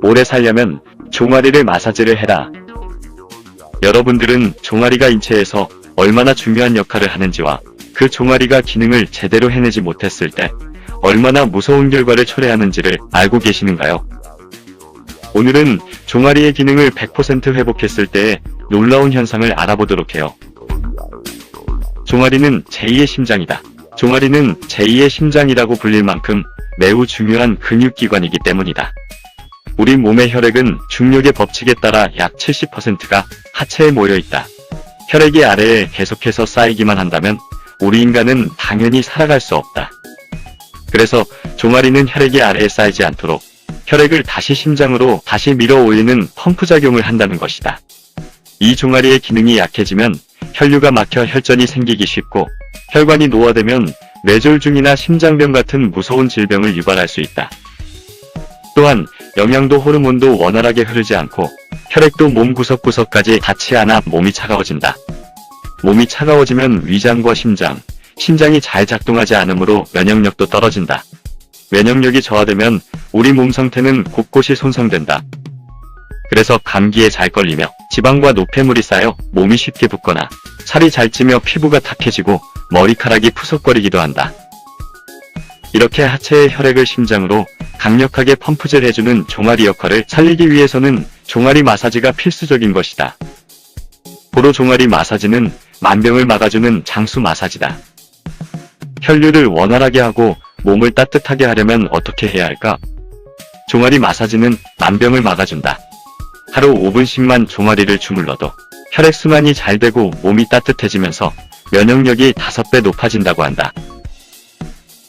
오래 살려면 종아리를 마사지를 해라. 여러분들은 종아리가 인체에서 얼마나 중요한 역할을 하는지와 그 종아리가 기능을 제대로 해내지 못했을 때 얼마나 무서운 결과를 초래하는지를 알고 계시는가요? 오늘은 종아리의 기능을 100% 회복했을 때의 놀라운 현상을 알아보도록 해요. 종아리는 제2의 심장이다. 종아리는 제2의 심장이라고 불릴 만큼 매우 중요한 근육기관이기 때문이다. 우리 몸의 혈액은 중력의 법칙에 따라 약 70%가 하체에 모여있다. 혈액이 아래에 계속해서 쌓이기만 한다면 우리 인간은 당연히 살아갈 수 없다. 그래서 종아리는 혈액이 아래에 쌓이지 않도록 혈액을 다시 심장으로 다시 밀어 올리는 펌프 작용을 한다는 것이다. 이 종아리의 기능이 약해지면 혈류가 막혀 혈전이 생기기 쉽고 혈관이 노화되면 뇌졸중이나 심장병 같은 무서운 질병을 유발할 수 있다. 또한 영양도 호르몬도 원활하게 흐르지 않고 혈액도 몸 구석구석까지 닿지 않아 몸이 차가워진다. 몸이 차가워지면 위장과 심장이 잘 작동하지 않으므로 면역력도 떨어진다. 면역력이 저하되면 우리 몸 상태는 곳곳이 손상된다. 그래서 감기에 잘 걸리며 지방과 노폐물이 쌓여 몸이 쉽게 붓거나 살이 잘 찌며 피부가 탁해지고 머리카락이 푸석거리기도 한다. 이렇게 하체의 혈액을 심장으로 강력하게 펌프질 해주는 종아리 역할을 살리기 위해서는 종아리 마사지가 필수적인 것이다. 고로 종아리 마사지는 만병을 막아주는 장수 마사지다. 혈류를 원활하게 하고 몸을 따뜻하게 하려면 어떻게 해야 할까? 종아리 마사지는 만병을 막아준다. 하루 5분씩만 종아리를 주물러도 혈액순환이 잘 되고 몸이 따뜻해지면서 면역력이 5배 높아진다고 한다.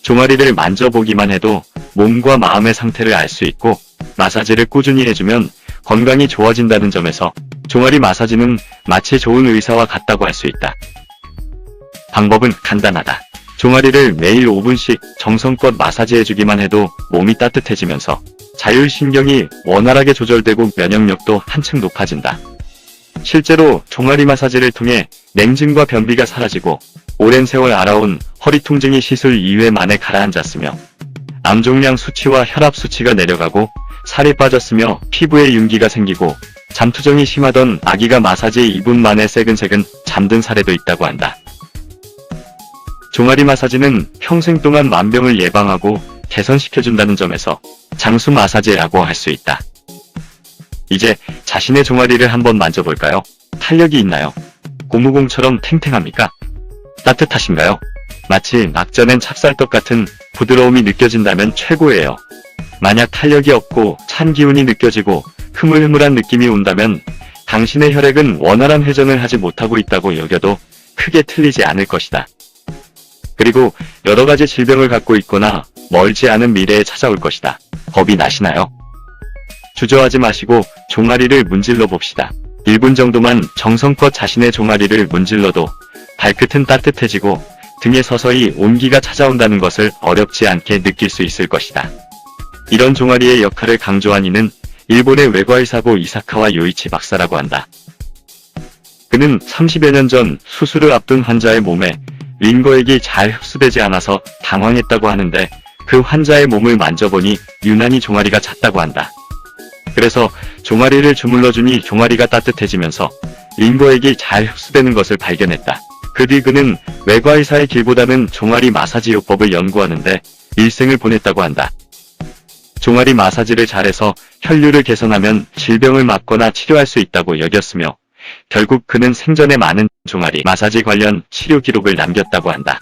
종아리를 만져보기만 해도 몸과 마음의 상태를 알 수 있고 마사지를 꾸준히 해주면 건강이 좋아진다는 점에서 종아리 마사지는 마치 좋은 의사와 같다고 할 수 있다. 방법은 간단하다. 종아리를 매일 5분씩 정성껏 마사지해주기만 해도 몸이 따뜻해지면서 자율신경이 원활하게 조절되고 면역력도 한층 높아진다. 실제로 종아리 마사지를 통해 냉증과 변비가 사라지고 오랜 세월 알아온 허리 통증이 시술 2회 만에 가라앉았으며 암종양 수치와 혈압 수치가 내려가고 살이 빠졌으며 피부에 윤기가 생기고 잠투정이 심하던 아기가 마사지 2분 만에 새근새근 잠든 사례도 있다고 한다. 종아리 마사지는 평생 동안 만병을 예방하고 개선시켜준다는 점에서 장수 마사지라고 할 수 있다. 이제 자신의 종아리를 한번 만져볼까요? 탄력이 있나요? 고무공처럼 탱탱합니까? 따뜻하신가요? 마치 낙져낸 찹쌀떡 같은 부드러움이 느껴진다면 최고예요. 만약 탄력이 없고 찬 기운이 느껴지고 흐물흐물한 느낌이 온다면 당신의 혈액은 원활한 회전을 하지 못하고 있다고 여겨도 크게 틀리지 않을 것이다. 그리고 여러가지 질병을 갖고 있거나 멀지 않은 미래에 찾아올 것이다. 겁이 나시나요? 주저하지 마시고 종아리를 문질러 봅시다. 1분 정도만 정성껏 자신의 종아리를 문질러도 발끝은 따뜻해지고 등에 서서히 온기가 찾아온다는 것을 어렵지 않게 느낄 수 있을 것이다. 이런 종아리의 역할을 강조한 이는 일본의 외과의사고 이사카와 요이치 박사라고 한다. 그는 30여 년 전 수술을 앞둔 환자의 몸에 링거액이 잘 흡수되지 않아서 당황했다고 하는데 그 환자의 몸을 만져보니 유난히 종아리가 찼다고 한다. 그래서 종아리를 주물러주니 종아리가 따뜻해지면서 링거액이 잘 흡수되는 것을 발견했다. 그 뒤 그는 외과의사의 길보다는 종아리 마사지 요법을 연구하는데 일생을 보냈다고 한다. 종아리 마사지를 잘해서 혈류를 개선하면 질병을 막거나 치료할 수 있다고 여겼으며 결국 그는 생전에 많은 종아리 마사지 관련 치료 기록을 남겼다고 한다.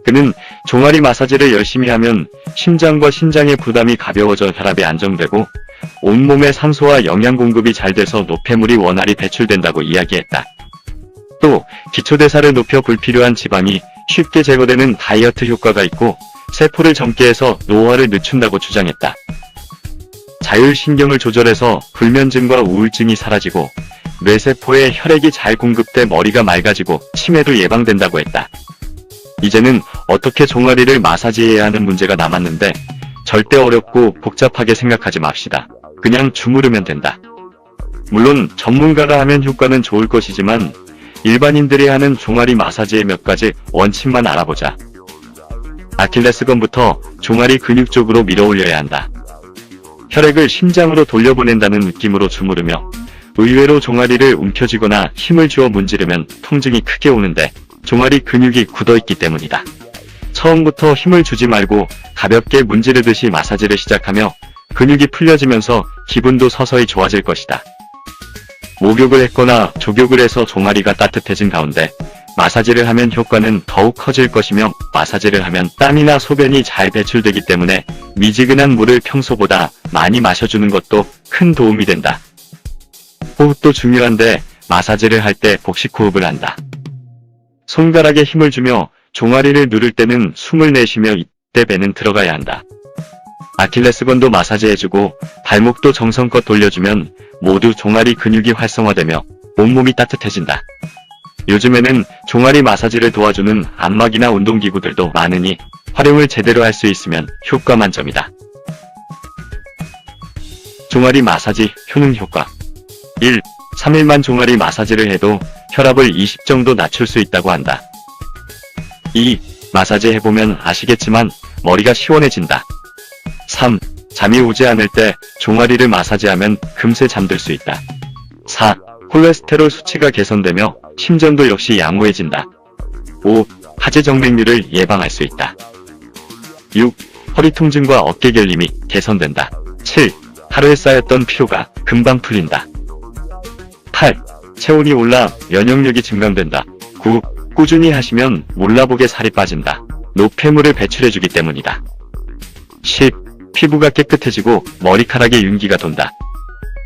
그는 종아리 마사지를 열심히 하면 심장과 신장의 부담이 가벼워져 혈압이 안정되고 온몸의 산소와 영양 공급이 잘 돼서 노폐물이 원활히 배출된다고 이야기했다. 또 기초대사를 높여 불필요한 지방이 쉽게 제거되는 다이어트 효과가 있고 세포를 젊게 해서 노화를 늦춘다고 주장했다. 자율신경을 조절해서 불면증과 우울증이 사라지고 뇌세포에 혈액이 잘 공급돼 머리가 맑아지고 치매도 예방된다고 했다. 이제는 어떻게 종아리를 마사지해야 하는 문제가 남았는데 절대 어렵고 복잡하게 생각하지 맙시다. 그냥 주무르면 된다. 물론 전문가가 하면 효과는 좋을 것이지만 일반인들이 하는 종아리 마사지의 몇 가지 원칙만 알아보자. 아킬레스건부터 종아리 근육 쪽으로 밀어 올려야 한다. 혈액을 심장으로 돌려보낸다는 느낌으로 주무르며 의외로 종아리를 움켜쥐거나 힘을 주어 문지르면 통증이 크게 오는데 종아리 근육이 굳어있기 때문이다. 처음부터 힘을 주지 말고 가볍게 문지르듯이 마사지를 시작하며 근육이 풀려지면서 기분도 서서히 좋아질 것이다. 목욕을 했거나 족욕을 해서 종아리가 따뜻해진 가운데 마사지를 하면 효과는 더욱 커질 것이며 마사지를 하면 땀이나 소변이 잘 배출되기 때문에 미지근한 물을 평소보다 많이 마셔주는 것도 큰 도움이 된다. 호흡도 중요한데 마사지를 할 때 복식호흡을 한다. 손가락에 힘을 주며 종아리를 누를 때는 숨을 내쉬며 이때 배는 들어가야 한다. 아킬레스건도 마사지해주고 발목도 정성껏 돌려주면 모두 종아리 근육이 활성화되며 온몸이 따뜻해진다. 요즘에는 종아리 마사지를 도와주는 안마기나 운동기구들도 많으니 활용을 제대로 할 수 있으면 효과 만점이다. 종아리 마사지 효능 효과 1. 3일만 종아리 마사지를 해도 혈압을 20 정도 낮출 수 있다고 한다. 2. 마사지 해보면 아시겠지만 머리가 시원해진다. 3. 잠이 오지 않을 때 종아리를 마사지하면 금세 잠들 수 있다. 4. 콜레스테롤 수치가 개선되며 심전도 역시 양호해진다. 5. 하지정맥류를 예방할 수 있다. 6. 허리 통증과 어깨 결림이 개선된다. 7. 하루에 쌓였던 피로가 금방 풀린다. 8. 체온이 올라 면역력이 증강된다. 9. 꾸준히 하시면 몰라보게 살이 빠진다. 노폐물을 배출해주기 때문이다. 10. 피부가 깨끗해지고 머리카락에 윤기가 돈다.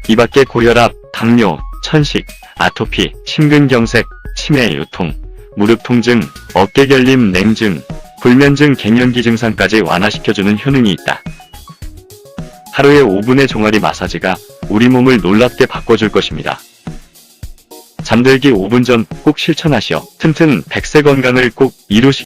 이 밖에 고혈압, 당뇨, 천식, 아토피, 심근경색, 치매, 요통, 무릎 통증, 어깨 결림, 냉증, 불면증, 갱년기 증상까지 완화시켜주는 효능이 있다. 하루에 5분의 종아리 마사지가 우리 몸을 놀랍게 바꿔줄 것입니다. 잠들기 5분 전 꼭 실천하시어 튼튼 100세 건강을 꼭 이루시